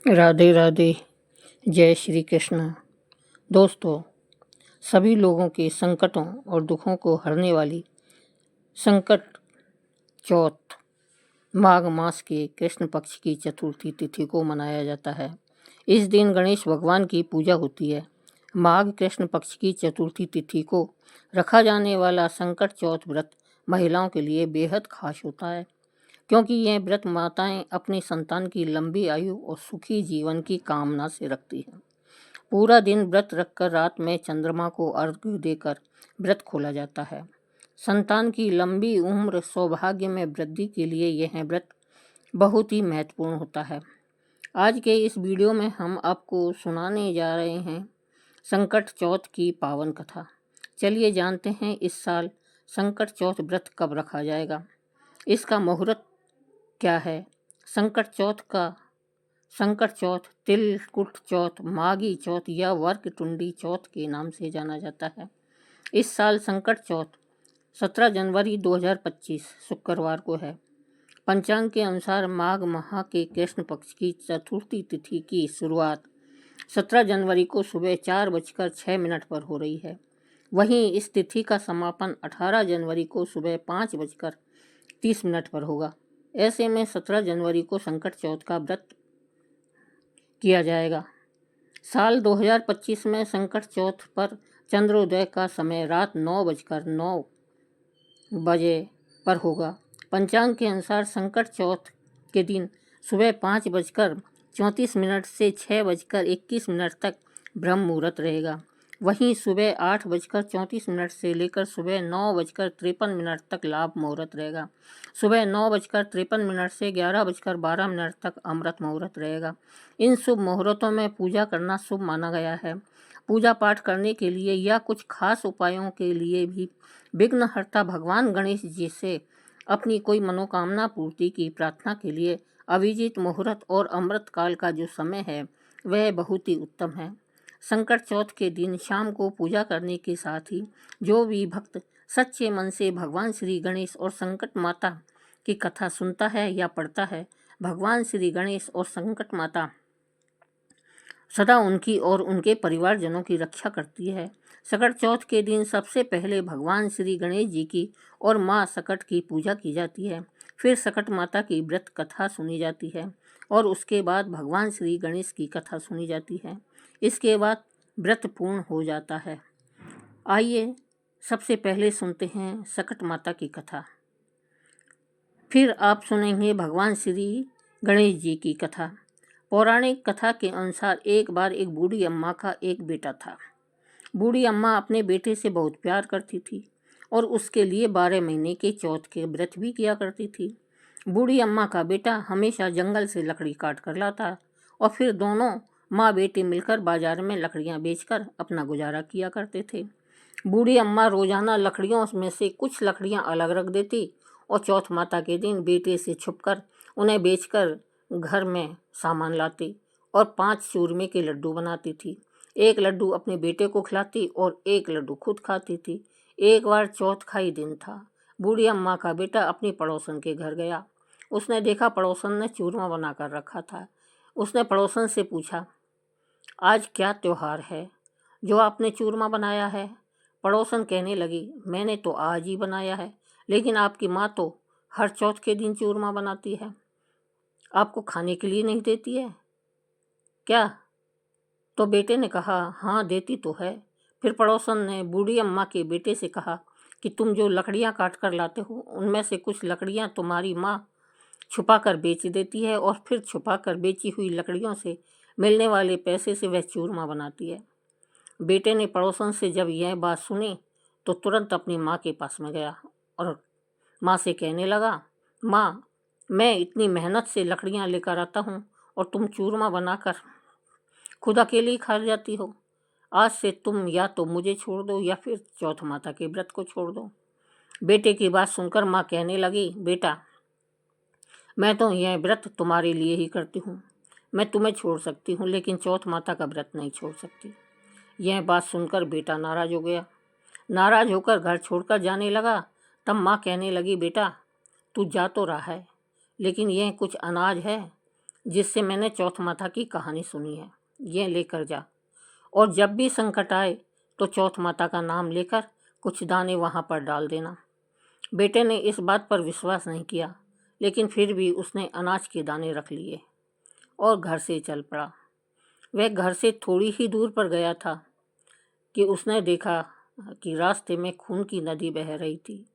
राधे राधे। जय श्री कृष्ण। दोस्तों, सभी लोगों के संकटों और दुखों को हरने वाली संकट चौथ माघ मास के कृष्ण पक्ष की चतुर्थी तिथि को मनाया जाता है। इस दिन गणेश भगवान की पूजा होती है। माघ कृष्ण पक्ष की चतुर्थी तिथि को रखा जाने वाला संकट चौथ व्रत महिलाओं के लिए बेहद खास होता है, क्योंकि यह व्रत माताएं अपनी संतान की लंबी आयु और सुखी जीवन की कामना से रखती हैं। पूरा दिन व्रत रखकर रात में चंद्रमा को अर्घ्य देकर व्रत खोला जाता है। संतान की लंबी उम्र सौभाग्य में वृद्धि के लिए यह व्रत बहुत ही महत्वपूर्ण होता है। आज के इस वीडियो में हम आपको सुनाने जा रहे हैं संकट चौथ की पावन कथा। चलिए जानते हैं इस साल संकट चौथ व्रत कब रखा जाएगा, इसका मुहूर्त क्या है। संकट चौथ तिलकुट चौथ, माघी चौथ या वक्रतुंडी चौथ के नाम से जाना जाता है। इस साल संकट चौथ 17 जनवरी 2025 शुक्रवार को है। पंचांग के अनुसार माघ माह के कृष्ण पक्ष की चतुर्थी तिथि की शुरुआत 17 जनवरी को सुबह 4:06 पर हो रही है। वहीं इस तिथि का समापन 18 जनवरी को सुबह 5:30 पर होगा। ऐसे में 17 जनवरी को संकट चौथ का व्रत किया जाएगा। साल 2025 में संकट चौथ पर चंद्रोदय का समय रात 9:09 पर होगा। पंचांग के अनुसार संकट चौथ के दिन सुबह 5:34 से 6:21 तक ब्रह्म मुहूर्त रहेगा। वहीं सुबह 8:34 से लेकर सुबह 9:53 तक लाभ मुहूर्त रहेगा। सुबह 9:53 से 11:12 तक अमृत मुहूर्त रहेगा। इन शुभ मुहूर्तों में पूजा करना शुभ माना गया है। पूजा पाठ करने के लिए या कुछ खास उपायों के लिए भी विघ्नहर्ता भगवान गणेश जी से अपनी कोई मनोकामना पूर्ति की प्रार्थना के लिए अभिजीत मुहूर्त और अमृत काल का जो समय है वह बहुत ही उत्तम है। संकट चौथ के दिन शाम को पूजा करने के साथ ही जो भी भक्त सच्चे मन से भगवान श्री गणेश और संकट माता की कथा सुनता है या पढ़ता है, भगवान श्री गणेश और संकट माता सदा उनकी और उनके परिवारजनों की रक्षा करती है। संकट चौथ के दिन सबसे पहले भगवान श्री गणेश जी की और माँ सकट की पूजा की जाती है। फिर सकट माता की व्रत कथा सुनी जाती है और उसके बाद भगवान श्री गणेश की कथा सुनी जाती है। इसके बाद व्रत पूर्ण हो जाता है। आइए सबसे पहले सुनते हैं सकट माता की कथा, फिर आप सुनेंगे भगवान श्री गणेश जी की कथा। पौराणिक कथा के अनुसार एक बार एक बूढ़ी अम्मा का एक बेटा था। बूढ़ी अम्मा अपने बेटे से बहुत प्यार करती थी और उसके लिए 12 महीने के चौथ के व्रत भी किया करती थी। बूढ़ी अम्मा का बेटा हमेशा जंगल से लकड़ी काट कर लाता और फिर दोनों माँ बेटे मिलकर बाजार में लकड़ियाँ बेचकर अपना गुजारा किया करते थे। बूढ़ी अम्मा रोजाना लकड़ियों में से कुछ लकड़ियाँ अलग रख देती और चौथ माता के दिन बेटे से छुपकर उन्हें बेचकर घर में सामान लाती और 5 चूरमे के लड्डू बनाती थी। एक लड्डू अपने बेटे को खिलाती और एक लड्डू खुद खाती थी। एक बार चौथ का ही दिन था। बूढ़ी अम्मा का बेटा अपनी पड़ोसन के घर गया। उसने देखा पड़ोसन ने चूरमा बनाकर रखा था। उसने पड़ोसन से पूछा, आज क्या त्योहार है जो आपने चूरमा बनाया है? पड़ोसन कहने लगी, मैंने तो आज ही बनाया है, लेकिन आपकी माँ तो हर चौथ के दिन चूरमा बनाती है, आपको खाने के लिए नहीं देती है क्या? तो बेटे ने कहा, हाँ देती तो है। फिर पड़ोसन ने बूढ़ी अम्मा के बेटे से कहा कि तुम जो लकड़ियाँ काट कर लाते हो उनमें से कुछ लकड़ियाँ तुम्हारी माँ छुपा कर बेच देती है और फिर छुपा कर बेची हुई लकड़ियों से मिलने वाले पैसे से वह चूरमा बनाती है। बेटे ने पड़ोसन से जब यह बात सुनी तो तुरंत अपनी माँ के पास में गया और माँ से कहने लगा, माँ मैं इतनी मेहनत से लकड़ियाँ लेकर आता हूँ और तुम चूरमा बनाकर खुद अकेली खा जाती हो। आज से तुम या तो मुझे छोड़ दो या फिर चौथ माता के व्रत को छोड़ दो। बेटे की बात सुनकर माँ कहने लगी, बेटा मैं तो यह व्रत तुम्हारे लिए ही करती हूँ, मैं तुम्हें छोड़ सकती हूँ लेकिन चौथ माता का व्रत नहीं छोड़ सकती। यह बात सुनकर बेटा नाराज हो गया। नाराज होकर घर छोड़कर जाने लगा। तब माँ कहने लगी, बेटा तू जा तो रहा है लेकिन यह कुछ अनाज है, जिससे मैंने चौथ माता की कहानी सुनी है, ये लेकर जा। और जब भी संकट आए तो चौथ माता का नाम लेकर कुछ दाने वहाँ पर डाल देना। बेटे ने इस बात पर विश्वास नहीं किया, लेकिन फिर भी उसने अनाज के दाने रख लिए और घर से चल पड़ा। वह घर से थोड़ी ही दूर पर गया था कि उसने देखा कि रास्ते में खून की नदी बह रही थी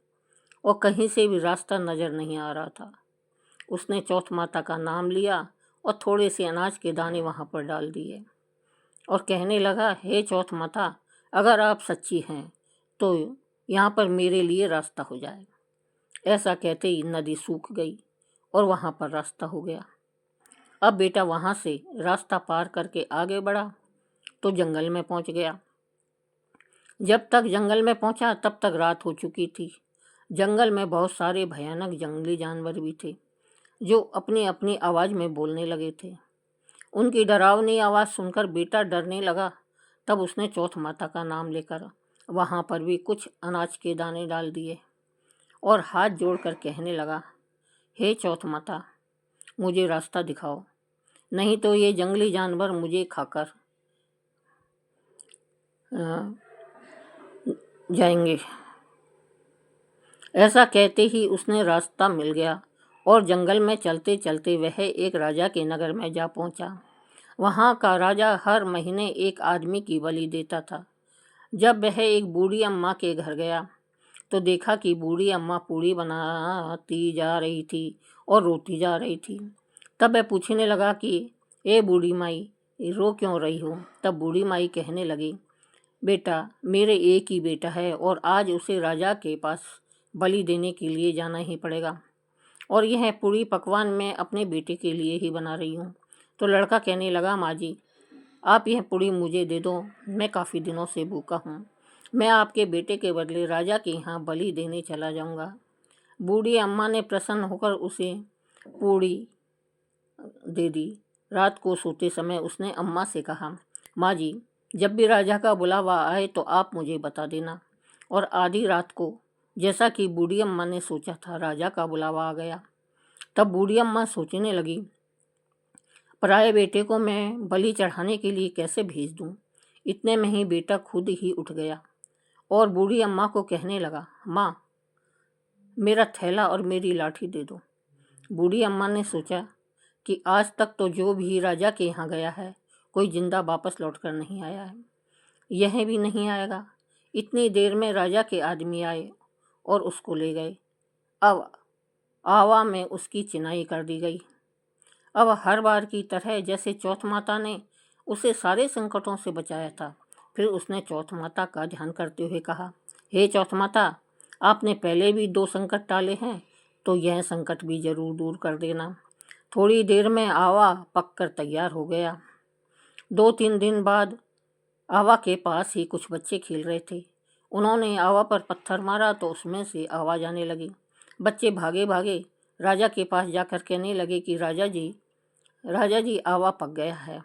और कहीं से भी रास्ता नजर नहीं आ रहा था। उसने चौथ माता का नाम लिया और थोड़े से अनाज के दाने वहाँ पर डाल दिए और कहने लगा, हे चौथ माता, अगर आप सच्ची हैं तो यहाँ पर मेरे लिए रास्ता हो जाए। ऐसा कहते ही नदी सूख गई और वहाँ पर रास्ता हो गया। अब बेटा वहाँ से रास्ता पार करके आगे बढ़ा तो जंगल में पहुँच गया। जब तक जंगल में पहुँचा तब तक रात हो चुकी थी। जंगल में बहुत सारे भयानक जंगली जानवर भी थे जो अपनी अपनी आवाज़ में बोलने लगे थे। उनकी डरावनी आवाज़ सुनकर बेटा डरने लगा। तब उसने चौथ माता का नाम लेकर वहाँ पर भी कुछ अनाज के दाने डाल दिए और हाथ जोड़कर कहने लगा, हे चौथ माता, मुझे रास्ता दिखाओ, नहीं तो ये जंगली जानवर मुझे खाकर जाएंगे। ऐसा कहते ही उसने रास्ता मिल गया और जंगल में चलते चलते वह एक राजा के नगर में जा पहुंचा। वहाँ का राजा हर महीने एक आदमी की बलि देता था। जब वह एक बूढ़ी अम्मा के घर गया तो देखा कि बूढ़ी अम्मा पूड़ी बनाती जा रही थी और रोती जा रही थी। तब वह पूछने लगा कि ए बूढ़ी माई, रो क्यों रही हो? तब बूढ़ी माई कहने लगी, बेटा, मेरे एक ही बेटा है और आज उसे राजा के पास बलि देने के लिए जाना ही पड़ेगा और यह पूरी पकवान मैं अपने बेटे के लिए ही बना रही हूँ। तो लड़का कहने लगा, माँ जी, आप यह पूड़ी मुझे दे दो, मैं काफ़ी दिनों से भूखा हूँ। मैं आपके बेटे के बदले राजा के यहाँ बलि देने चला जाऊँगा। बूढ़ी अम्मा ने प्रसन्न होकर उसे पूड़ी दे दी। रात को सोते समय उसने अम्मा से कहा, माँ जी, जब भी राजा का बुलावा आए तो आप मुझे बता देना। और आधी रात को, जैसा कि बूढ़ी अम्मा ने सोचा था, राजा का बुलावा आ गया। तब बूढ़ी अम्मा सोचने लगी, पराए बेटे को मैं बलि चढ़ाने के लिए कैसे भेज दूं? इतने में ही बेटा खुद ही उठ गया और बूढ़ी अम्मा को कहने लगा, माँ, मेरा थैला और मेरी लाठी दे दो। बूढ़ी अम्मा ने सोचा कि आज तक तो जो भी राजा के यहाँ गया है कोई जिंदा वापस लौट कर नहीं आया है, यह भी नहीं आएगा। इतनी देर में राजा के आदमी आए और उसको ले गए। अब आवा में उसकी चिनाई कर दी गई। अब हर बार की तरह जैसे चौथ माता ने उसे सारे संकटों से बचाया था, फिर उसने चौथ माता का ध्यान करते हुए कहा, हे चौथ माता, आपने पहले भी 2 संकट टाले हैं, तो यह संकट भी जरूर दूर कर देना। थोड़ी देर में आवा पककर तैयार हो गया। 2-3 दिन बाद आवा के पास ही कुछ बच्चे खेल रहे थे। उन्होंने आवा पर पत्थर मारा तो उसमें से आवाज़ आने लगी। बच्चे भागे भागे राजा के पास जाकर कहने लगे कि राजा जी, आवा पक गया है।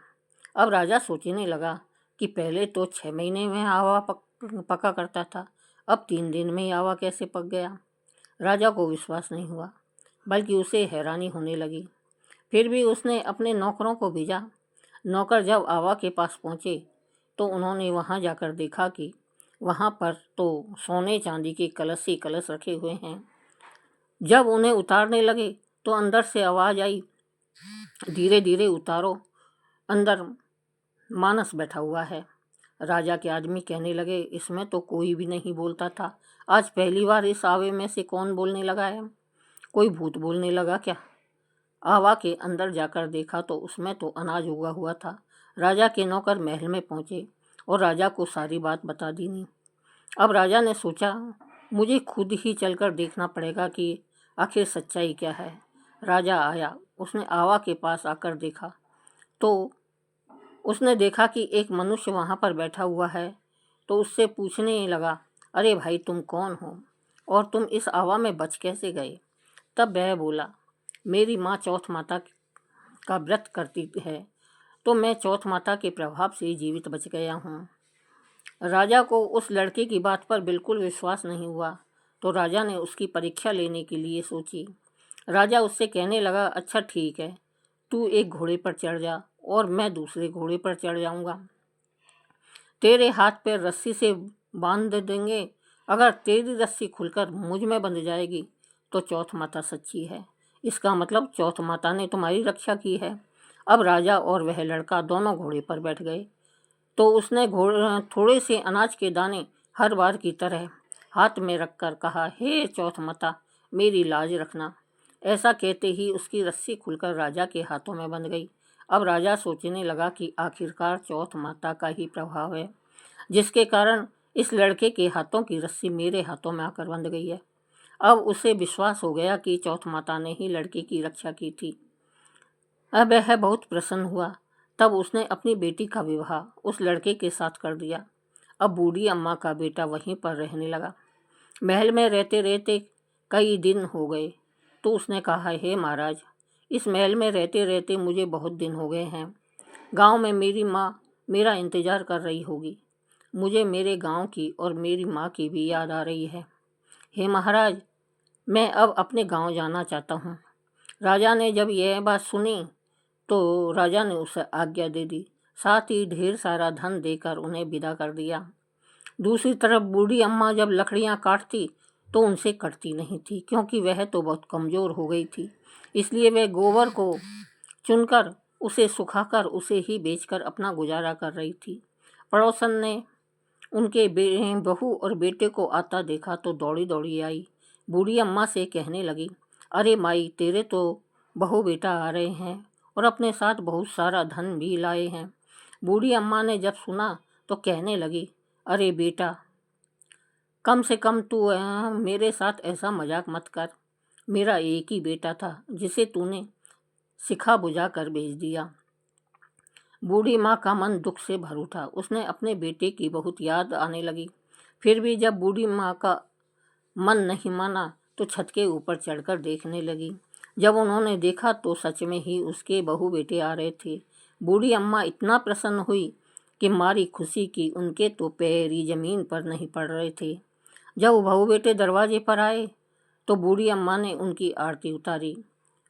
अब राजा सोचने लगा कि पहले तो 6 महीने में आवा पका करता था, अब 3 दिन में ही आवा कैसे पक गया? राजा को विश्वास नहीं हुआ, बल्कि उसे हैरानी होने लगी। फिर भी उसने अपने नौकरों को भेजा। नौकर जब आवा के पास पहुँचे तो उन्होंने वहाँ जाकर देखा कि वहाँ पर तो सोने चांदी के कलश ही कलश रखे हुए हैं। जब उन्हें उतारने लगे तो अंदर से आवाज़ आई, धीरे धीरे उतारो, अंदर मानस बैठा हुआ है। राजा के आदमी कहने लगे, इसमें तो कोई भी नहीं बोलता था, आज पहली बार इस आवे में से कौन बोलने लगा है? कोई भूत बोलने लगा क्या? आवा के अंदर जाकर देखा तो उसमें तो अनाज उगा हुआ था। राजा के नौकर महल में पहुंचे और राजा को सारी बात बता दी। अब राजा ने सोचा, मुझे खुद ही चलकर देखना पड़ेगा कि आखिर सच्चाई क्या है। राजा आया, उसने आवा के पास आकर देखा तो उसने देखा कि एक मनुष्य वहाँ पर बैठा हुआ है, तो उससे पूछने लगा, अरे भाई, तुम कौन हो और तुम इस आवा में बच कैसे गए? तब वह बोला, मेरी माँ चौथ माता का व्रत करती है, तो मैं चौथ माता के प्रभाव से जीवित बच गया हूँ। राजा को उस लड़के की बात पर बिल्कुल विश्वास नहीं हुआ, तो राजा ने उसकी परीक्षा लेने के लिए सोची। राजा उससे कहने लगा, अच्छा ठीक है, तू एक घोड़े पर चढ़ जा और मैं दूसरे घोड़े पर चढ़ जाऊंगा। तेरे हाथ पैर रस्सी से बांध देंगे। अगर तेरी रस्सी खुलकर मुझ में बंध जाएगी तो चौथ माता सच्ची है। इसका मतलब चौथ माता ने तुम्हारी रक्षा की है। अब राजा और वह लड़का दोनों घोड़े पर बैठ गए तो उसने थोड़े से अनाज के दाने हर बार की तरह हाथ में रखकर कहा, हे चौथ माता, मेरी लाज रखना। ऐसा कहते ही उसकी रस्सी खुलकर राजा के हाथों में बंध गई। अब राजा सोचने लगा कि आखिरकार चौथ माता का ही प्रभाव है जिसके कारण इस लड़के के हाथों की रस्सी मेरे हाथों में आकर बंध गई है। अब उसे विश्वास हो गया कि चौथ माता ने ही लड़के की रक्षा की थी। अब वह बहुत प्रसन्न हुआ। तब उसने अपनी बेटी का विवाह उस लड़के के साथ कर दिया। अब बूढ़ी अम्मा का बेटा वहीं पर रहने लगा। महल में रहते रहते कई दिन हो गए तो उसने कहा, हे महाराज, इस महल में रहते रहते मुझे बहुत दिन हो गए हैं। गांव में मेरी माँ मेरा इंतजार कर रही होगी। मुझे मेरे गांव की और मेरी माँ की भी याद आ रही है। हे महाराज, मैं अब अपने गांव जाना चाहता हूँ। राजा ने जब यह बात सुनी तो राजा ने उसे आज्ञा दे दी। साथ ही ढेर सारा धन देकर उन्हें विदा कर दिया। दूसरी तरफ बूढ़ी अम्मा जब लकड़ियाँ काटती तो उनसे कटती नहीं थी, क्योंकि वह तो बहुत कमज़ोर हो गई थी। इसलिए वह गोबर को चुनकर उसे सुखाकर उसे ही बेचकर अपना गुजारा कर रही थी। पड़ोसन ने उनके बहू और बेटे को आता देखा तो दौड़ी दौड़ी आई। बूढ़ी अम्मा से कहने लगी, अरे माई, तेरे तो बहू बेटा आ रहे हैं और अपने साथ बहुत सारा धन भी लाए हैं। बूढ़ी अम्मा ने जब सुना तो कहने लगी, अरे बेटा, कम से कम तू मेरे साथ ऐसा मजाक मत कर। मेरा एक ही बेटा था जिसे तूने सिखा बुझा कर भेज दिया। बूढ़ी माँ का मन दुख से भर उठा। उसने अपने बेटे की बहुत याद आने लगी। फिर भी जब बूढ़ी माँ का मन नहीं माना तो छत के ऊपर चढ़कर देखने लगी। जब उन्होंने देखा तो सच में ही उसके बहू बेटे आ रहे थे। बूढ़ी अम्मा इतना प्रसन्न हुई कि मारी खुशी की उनके तो पैर ही जमीन पर नहीं पड़ रहे थे। जब बहू बेटे दरवाजे पर आए तो बूढ़ी अम्मा ने उनकी आरती उतारी,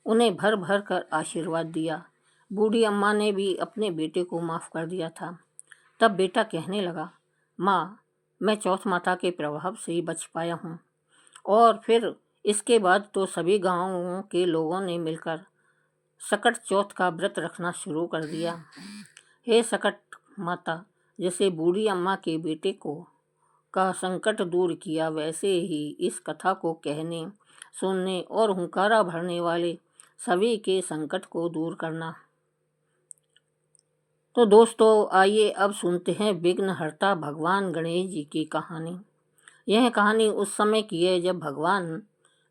उन्हें भर भर कर आशीर्वाद दिया। बूढ़ी अम्मा ने भी अपने बेटे को माफ़ कर दिया था। तब बेटा कहने लगा, माँ, मैं चौथ माता के प्रभाव से ही बच पाया हूँ। और फिर इसके बाद तो सभी गांवों के लोगों ने मिलकर सकट चौथ का व्रत रखना शुरू कर दिया। हे सकट माता, जैसे बूढ़ी अम्मा के बेटे को का संकट दूर किया, वैसे ही इस कथा को कहने, सुनने और हुंकारा भरने वाले सभी के संकट को दूर करना। तो दोस्तों, आइए अब सुनते हैं विघ्नहर्ता भगवान गणेश जी की कहानी। यह कहानी उस समय की है जब भगवान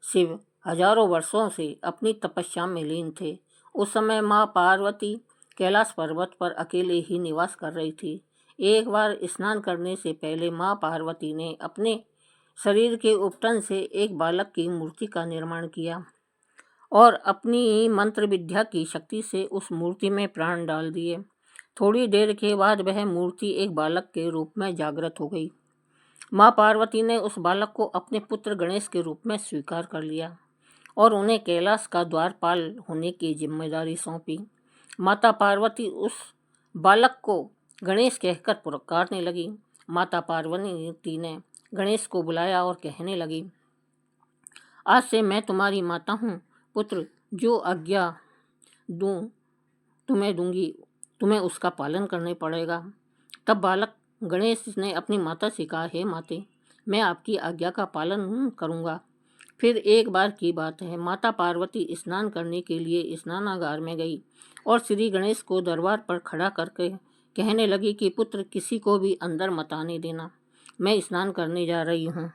शिव हजारों वर्षों से अपनी तपस्या में लीन थे। उस समय माँ पार्वती कैलाश पर्वत पर अकेले ही निवास कर रही थी। एक बार स्नान करने से पहले माँ पार्वती ने अपने शरीर के उपटन से एक बालक की मूर्ति का निर्माण किया और अपनी मंत्र विद्या की शक्ति से उस मूर्ति में प्राण डाल दिए। थोड़ी देर के बाद वह मूर्ति एक बालक के रूप में जागृत हो गई। माँ पार्वती ने उस बालक को अपने पुत्र गणेश के रूप में स्वीकार कर लिया और उन्हें कैलाश का द्वारपाल होने की जिम्मेदारी सौंपी। माता पार्वती उस बालक को गणेश कहकर पुकारने लगी। माता पार्वती ने गणेश को बुलाया और कहने लगी, आज से मैं तुम्हारी माता हूँ। पुत्र, जो आज्ञा दूंगी तुम्हें उसका पालन करने पड़ेगा। तब बालक गणेश ने अपनी माता से कहा, हे माते, मैं आपकी आज्ञा का पालन करूँगा। फिर एक बार की बात है, माता पार्वती स्नान करने के लिए स्नानागार में गई और श्री गणेश को दरबार पर खड़ा करके कहने लगी कि पुत्र, किसी को भी अंदर मत आने देना, मैं स्नान करने जा रही हूँ।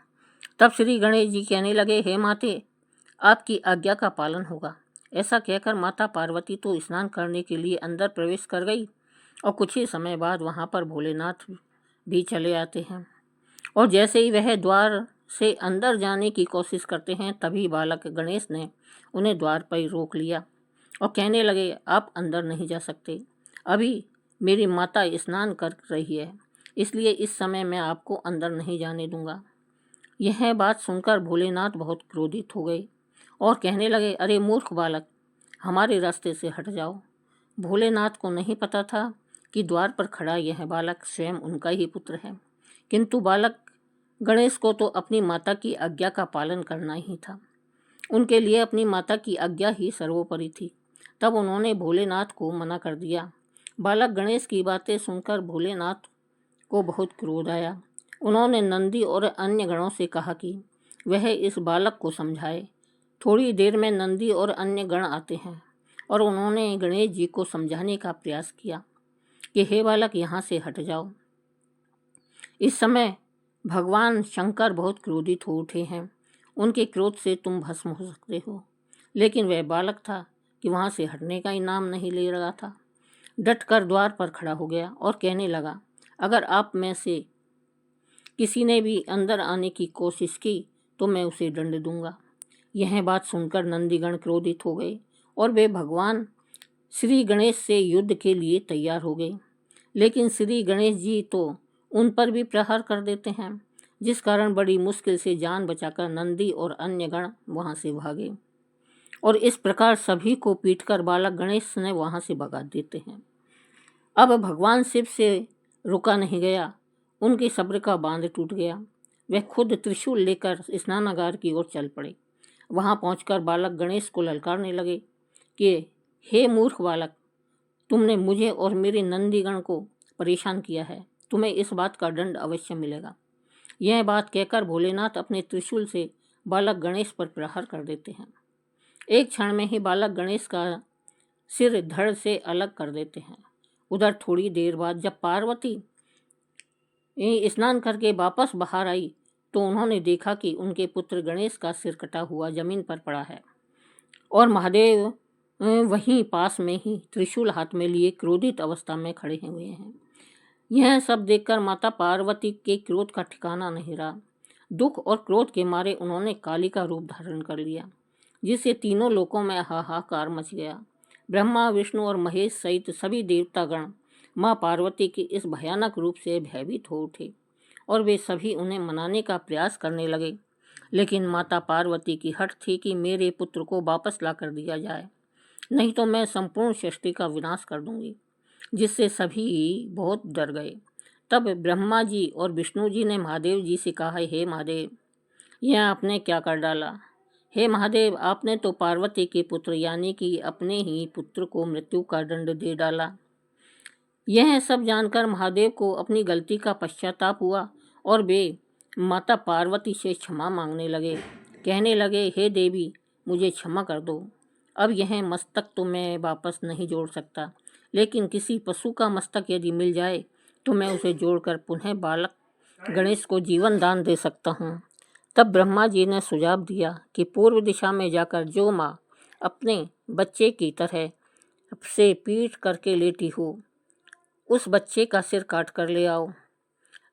तब श्री गणेश जी कहने लगे, हे माते, आपकी आज्ञा का पालन होगा। ऐसा कहकर माता पार्वती तो स्नान करने के लिए अंदर प्रवेश कर गई और कुछ ही समय बाद वहाँ पर भोलेनाथ भी चले आते हैं। और जैसे ही वह द्वार से अंदर जाने की कोशिश करते हैं, तभी बालक गणेश ने उन्हें द्वार पर रोक लिया और कहने लगे, आप अंदर नहीं जा सकते। अभी मेरी माता स्नान कर रही है, इसलिए इस समय मैं आपको अंदर नहीं जाने दूंगा। यह बात सुनकर भोलेनाथ बहुत क्रोधित हो गए और कहने लगे, अरे मूर्ख बालक, हमारे रास्ते से हट जाओ। भोलेनाथ को नहीं पता था कि द्वार पर खड़ा यह बालक स्वयं उनका ही पुत्र है, किंतु बालक गणेश को तो अपनी माता की आज्ञा का पालन करना ही था। उनके लिए अपनी माता की आज्ञा ही सर्वोपरि थी। तब उन्होंने भोलेनाथ को मना कर दिया। बालक गणेश की बातें सुनकर भोलेनाथ को बहुत क्रोध आया। उन्होंने नंदी और अन्य गणों से कहा कि वह इस बालक को समझाए। थोड़ी देर में नंदी और अन्य गण आते हैं और उन्होंने गणेश जी को समझाने का प्रयास किया कि हे बालक, यहाँ से हट जाओ। इस समय भगवान शंकर बहुत क्रोधित हो उठे हैं। उनके क्रोध से तुम भस्म हो सकते हो। लेकिन वह बालक था कि वहाँ से हटने का ही नाम नहीं ले रहा था। डट कर द्वार पर खड़ा हो गया और कहने लगा, अगर आप में से किसी ने भी अंदर आने की कोशिश की तो मैं उसे दंड दूंगा। यह बात सुनकर नंदीगण क्रोधित हो गए और वे भगवान श्री गणेश से युद्ध के लिए तैयार हो गए। लेकिन श्री गणेश जी तो उन पर भी प्रहार कर देते हैं, जिस कारण बड़ी मुश्किल से जान बचाकर नंदी और अन्य गण वहां से भागे और इस प्रकार सभी को पीटकर बालक गणेश ने वहां से भगा देते हैं। अब भगवान शिव से रुका नहीं गया। उनके सब्र का बांध टूट गया। वह खुद त्रिशूल लेकर स्नानागार की ओर चल पड़े। वहां पहुंचकर बालक गणेश को ललकारने लगे कि हे मूर्ख बालक, तुमने मुझे और मेरे नंदीगण को परेशान किया है। तुम्हें इस बात का दंड अवश्य मिलेगा। यह बात कहकर भोलेनाथ अपने त्रिशूल से बालक गणेश पर प्रहार कर देते हैं। एक क्षण में ही बालक गणेश का सिर धड़ से अलग कर देते हैं। उधर थोड़ी देर बाद जब पार्वती स्नान करके वापस बाहर आई तो उन्होंने देखा कि उनके पुत्र गणेश का सिर कटा हुआ जमीन पर पड़ा है और महादेव वहीं पास में ही त्रिशूल हाथ में लिए क्रोधित अवस्था में खड़े हुए हैं। यह सब देखकर माता पार्वती के क्रोध का ठिकाना नहीं रहा। दुख और क्रोध के मारे उन्होंने काली का रूप धारण कर लिया, जिससे तीनों लोकों में हाहाकार मच गया। ब्रह्मा, विष्णु और महेश सहित सभी देवतागण माँ पार्वती के इस भयानक रूप से भयभीत हो उठे और वे सभी उन्हें मनाने का प्रयास करने लगे। लेकिन माता पार्वती की हठ थी कि मेरे पुत्र को वापस ला कर दिया जाए, नहीं तो मैं संपूर्ण सृष्टि का विनाश कर दूंगी, जिससे सभी बहुत डर गए। तब ब्रह्मा जी और विष्णु जी ने महादेव जी से कहा, हे महादेव, यह आपने क्या कर डाला? हे महादेव, आपने तो पार्वती के पुत्र यानी कि अपने ही पुत्र को मृत्यु का दंड दे डाला। यह सब जानकर महादेव को अपनी गलती का पश्चाताप हुआ और वे माता पार्वती से क्षमा मांगने लगे। कहने लगे, हे देवी, मुझे क्षमा कर दो। अब यह मस्तक तो मैं वापस नहीं जोड़ सकता, लेकिन किसी पशु का मस्तक यदि मिल जाए तो मैं उसे जोड़कर पुनः बालक गणेश को जीवन दान दे सकता हूँ। तब ब्रह्मा जी ने सुझाव दिया कि पूर्व दिशा में जाकर जो माँ अपने बच्चे की तरह से पीठ करके लेटी हो, उस बच्चे का सिर काट कर ले आओ।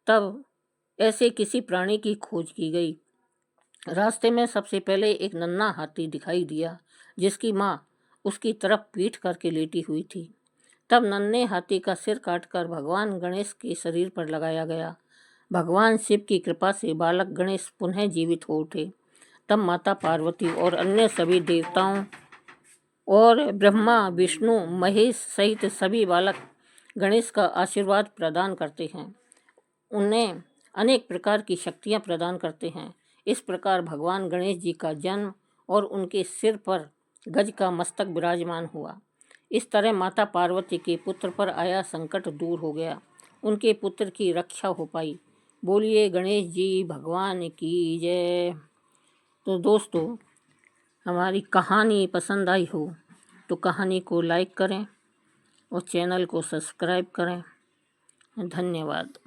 तब ऐसे किसी प्राणी की खोज की गई। रास्ते में सबसे पहले एक नन्हा हाथी दिखाई दिया, जिसकी माँ उसकी तरफ पीठ करके लेटी हुई थी। तब नन्हे हाथी का सिर काटकर भगवान गणेश के शरीर पर लगाया गया। भगवान शिव की कृपा से बालक गणेश पुनः जीवित हो उठे। तब माता पार्वती और अन्य सभी देवताओं और ब्रह्मा, विष्णु, महेश सहित सभी बालक गणेश का आशीर्वाद प्रदान करते हैं, उन्हें अनेक प्रकार की शक्तियां प्रदान करते हैं। इस प्रकार भगवान गणेश जी का जन्म और उनके सिर पर गज का मस्तक विराजमान हुआ। इस तरह माता पार्वती के पुत्र पर आया संकट दूर हो गया, उनके पुत्र की रक्षा हो पाई। बोलिए गणेश जी भगवान की जय। तो दोस्तों, हमारी कहानी पसंद आई हो तो कहानी को लाइक करें और चैनल को सब्सक्राइब करें। धन्यवाद।